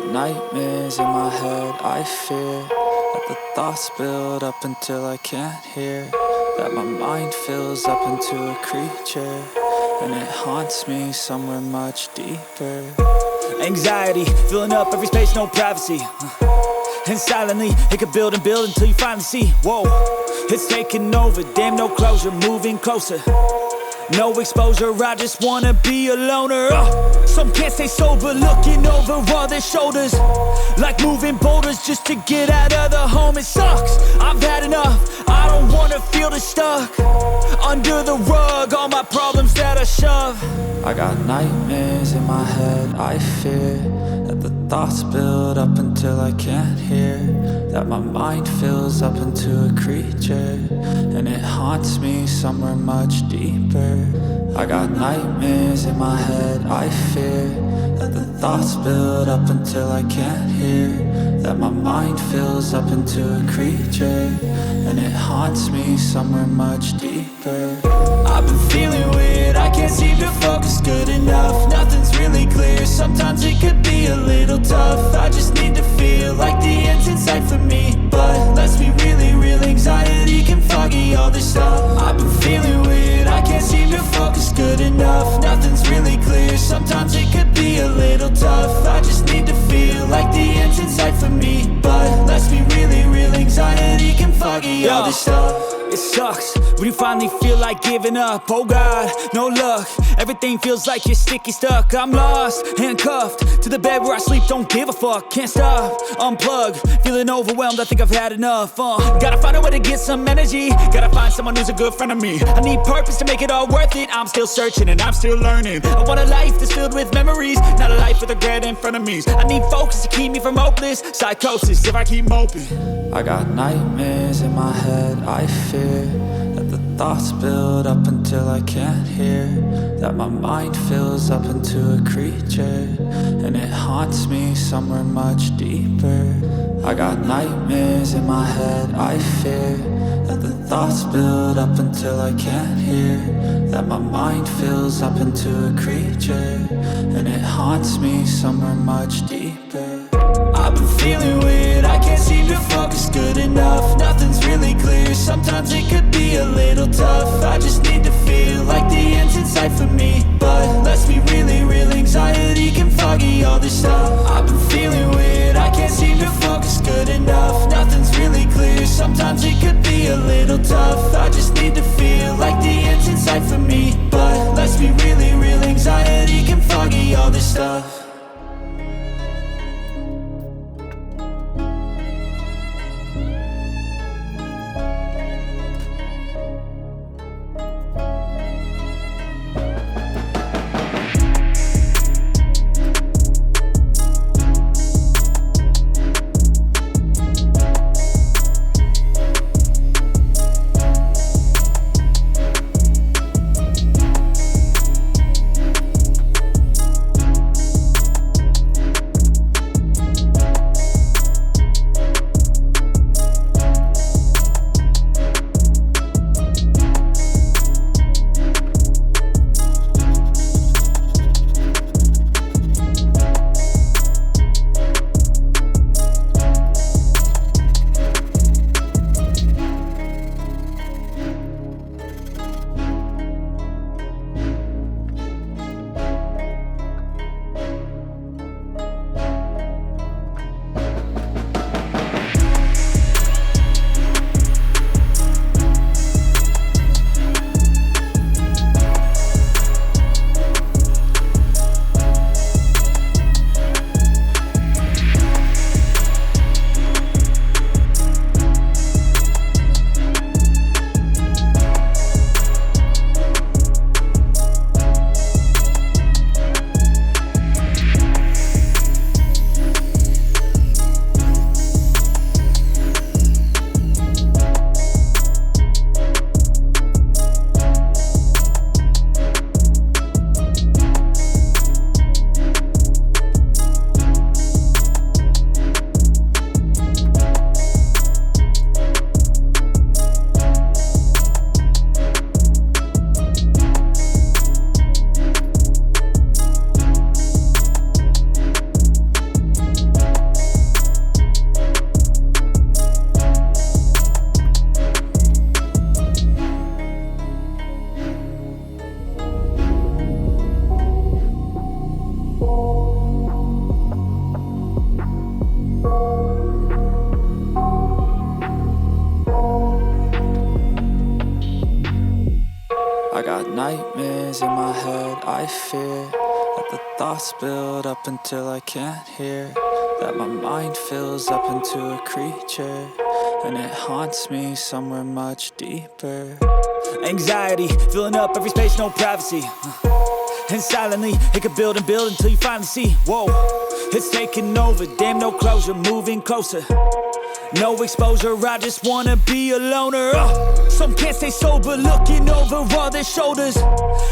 got nightmares in my head, I fear that the thoughts build up until I can't hear, that my mind fills up into a creature, and it haunts me somewhere much deeper. Anxiety, filling up every space, no privacy. And silently, it could build and build until you finally see, whoa, it's taking over, damn no closure, moving closer. No exposure, I just wanna be a loner. Some can't stay sober, looking over all their shoulders, like moving boulders just to get out of the home. It sucks, I've had enough, I don't wanna feel the stuck under the rug, all my problems that I shove. I got nightmares in my head, I fear that the thoughts build up until I can't hear, that my mind fills up into a creature, and it haunts me somewhere much deeper. I got nightmares in my head, I fear that the thoughts build up until I can't hear, that my mind fills up into a creature, and it haunts me somewhere much deeper. I've been feeling weird, I can't seem to focus good enough. Nothing's really clear, sometimes it could be a little tough. I just need to feel like the end's in sight for me, but let's be really real, anxiety can foggy all this stuff. I've been feeling weird, I can't seem to focus good enough. Nothing's really clear, sometimes it could be a little tough. I just need to feel like the end's in sight for me, but let's be really real, anxiety can foggy all this stuff. It sucks when you finally feel like giving up. Oh God, no luck, everything feels like you're sticky stuck. I'm lost, handcuffed to the bed where I sleep, don't give a fuck. Can't stop, unplug, feeling overwhelmed, I think I've had enough. Gotta find a way to get some energy, gotta find someone who's a good friend of me. I need purpose to make it all worth it, I'm still searching and I'm still learning. I want a life that's filled with memories, not a life with regret in front of me. I need focus to keep me from hopeless psychosis if I keep moping. I got nightmares in my head, I fear that the thoughts build up until I can't hear, that my mind fills up into a creature, and it haunts me somewhere much deeper. I got nightmares in my head, I fear that the thoughts build up until I can't hear, that my mind fills up into a creature, and it haunts me somewhere much deeper. I've been feeling weird, I can't seem to focus good enough. Nothing's really clear, sometimes it could be a little tough. I just need to feel like the end's in sight for me, but let's be really real, anxiety can foggy all this stuff. I've been feeling weird, I can't seem to focus good enough. Nothing's really clear, sometimes it could be a little tough. I just need to feel like the end's in sight for me, but let's be really real, anxiety can foggy all this stuff. I got nightmares in my head, I fear that the thoughts build up until I can't hear, that my mind fills up into a creature, and it haunts me somewhere much deeper. Anxiety, filling up every space, no privacy. And silently, it could build and build until you finally see, whoa, it's taking over, damn no closure, moving closer. No exposure, I just wanna be a loner. Some can't stay sober, looking over all their shoulders,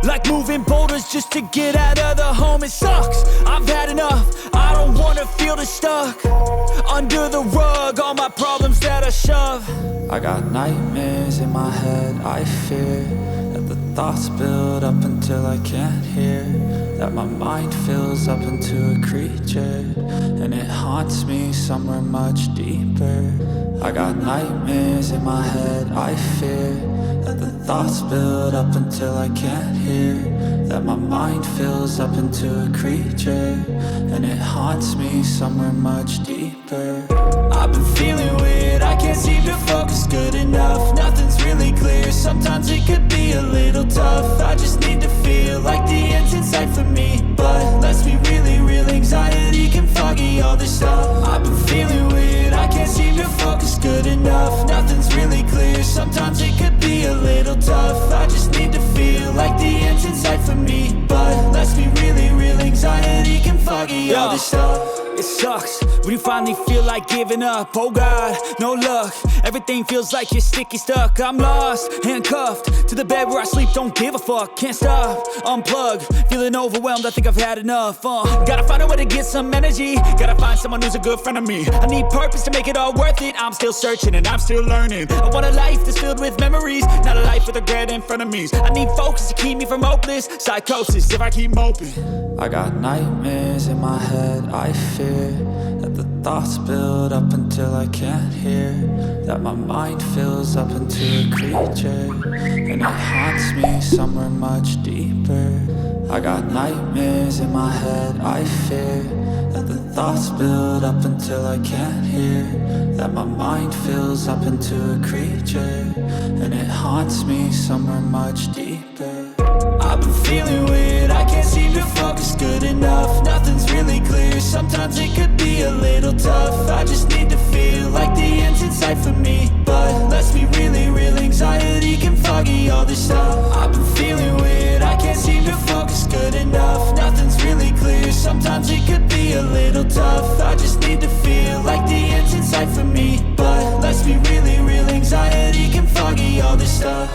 like moving boulders just to get out of the home. It sucks, I've had enough, I don't wanna feel the stuck under the rug, all my problems that I shove. I got nightmares in my head, I fear that the thoughts build up until I can't hear, that my mind fills up into a creature, and it haunts me somewhere much deeper. I got nightmares in my head, I fear that the thoughts build up until I can't hear, that my mind fills up into a creature, and it haunts me somewhere much deeper. I've been feeling weird, I can't seem to focus good enough. Nothing's really clear, sometimes it could be a little tough. I just need to feel like the end's in sight for me, but let's be really real, anxiety can foggy all this stuff. I've been feeling weird, I can't seem to focus good enough. Nothing's really clear, sometimes it could be a little tough. I just need to feel like the end's in sight for me, but let's be really real, anxiety can foggy all this stuff. It sucks when you finally feel like giving up. Oh God, no luck, everything feels like you're sticky stuck. I'm lost, handcuffed to the bed where I sleep, don't give a fuck. Can't stop, unplug, feeling overwhelmed, I think I've had enough. Gotta find a way to get some energy, gotta find someone who's a good friend of me. I need purpose to make it all worth it, I'm still searching and I'm still learning. I want a life that's filled with memories, not a life with regret in front of me. I need focus to keep me from hopeless psychosis if I keep moping. I got nightmares in my head, I fear that the thoughts build up until I can't hear, that my mind fills up into a creature, and it haunts me somewhere much deeper. I got nightmares in my head, I fear that the thoughts build up until I can't hear, that my mind fills up into a creature, and it haunts me somewhere much deeper. I've been feeling weird, I can't seem to focus good enough. Nothing's really clear, sometimes it could be a little tough. I just need to feel like the end's in sight for me, but let's be really real, anxiety can foggy all this stuff. I've been feeling weird, I can't seem to focus good enough. Nothing's really clear, sometimes it could be a little tough. I just need to feel like the end's in sight for me, but let's be really real, anxiety can foggy all this stuff.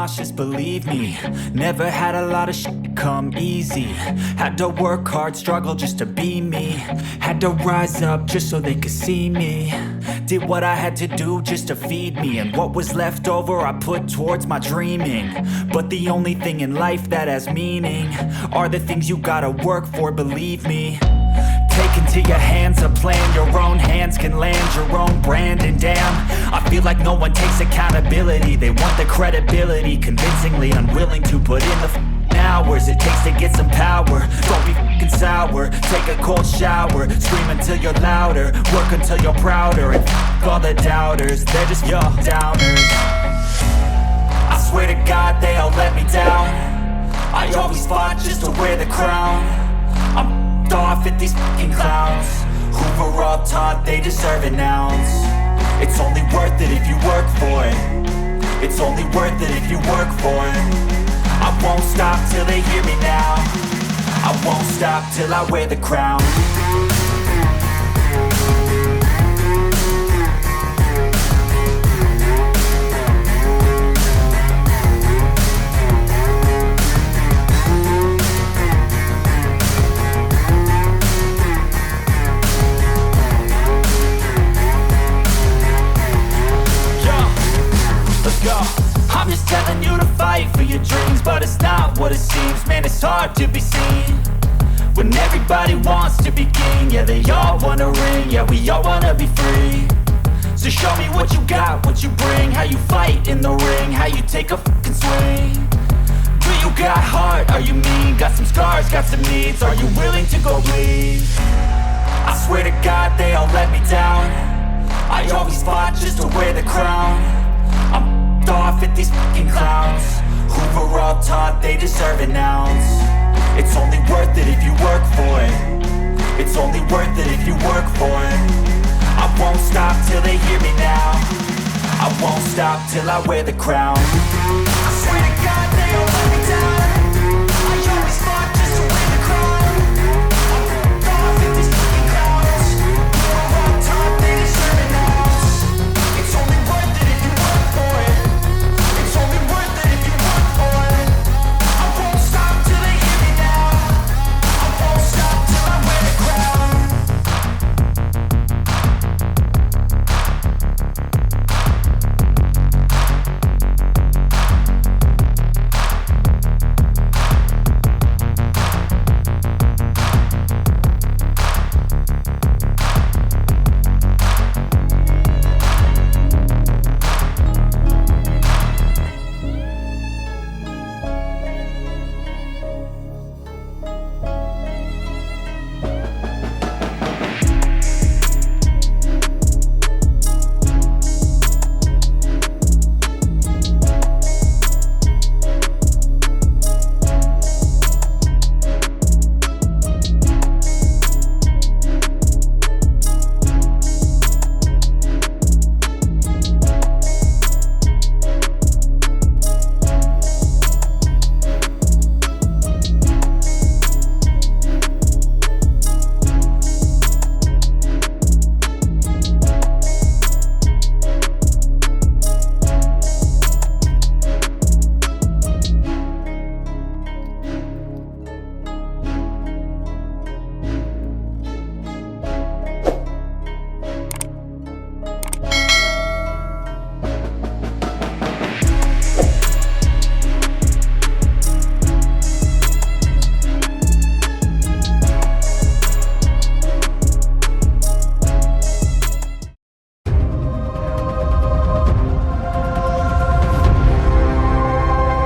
nauseous, believe me. Never had a lot of shit come easy. Had to work hard, struggle just to be me. Had to rise up just so they could see me. Did what I had to do just to feed me, and what was left over I put towards my dreaming. But the only thing in life that has meaning are the things you gotta work for, believe me. Take into your hands a plan, your own hands can land your own brand. And damn, I feel like no one takes accountability. They want the credibility, convincingly unwilling to put in the hours it takes to get some power. Don't be f***ing sour, take a cold shower. Scream until you're louder, work until you're prouder. And f*** all the doubters, they're just your downers. I swear to God they all let me down. I always fought just to wear the crown. I'm off at these fucking clowns who were all taught they deserve an ounce. It's only worth it if you work for it. It's only worth it if you work for it. I won't stop till they hear me now. I won't stop till I wear the crown. I'm just telling you to fight for your dreams, but it's not what it seems. Man, it's hard to be seen when everybody wants to be king. Yeah, they all wanna ring, yeah, we all wanna be free. So show me what you got, what you bring, how you fight in the ring, how you take a fucking swing. Do you got heart, are you mean? Got some scars, got some needs, are you willing to go bleed? I swear to God they all let me down. I always fought just to wear the crown. I'm off at these fucking clowns who were all taught they deserve an ounce. It's only worth it if you work for it. It's only worth it if you work for it. I won't stop till they hear me now. I won't stop till I wear the crown. I swear to God they all let me down.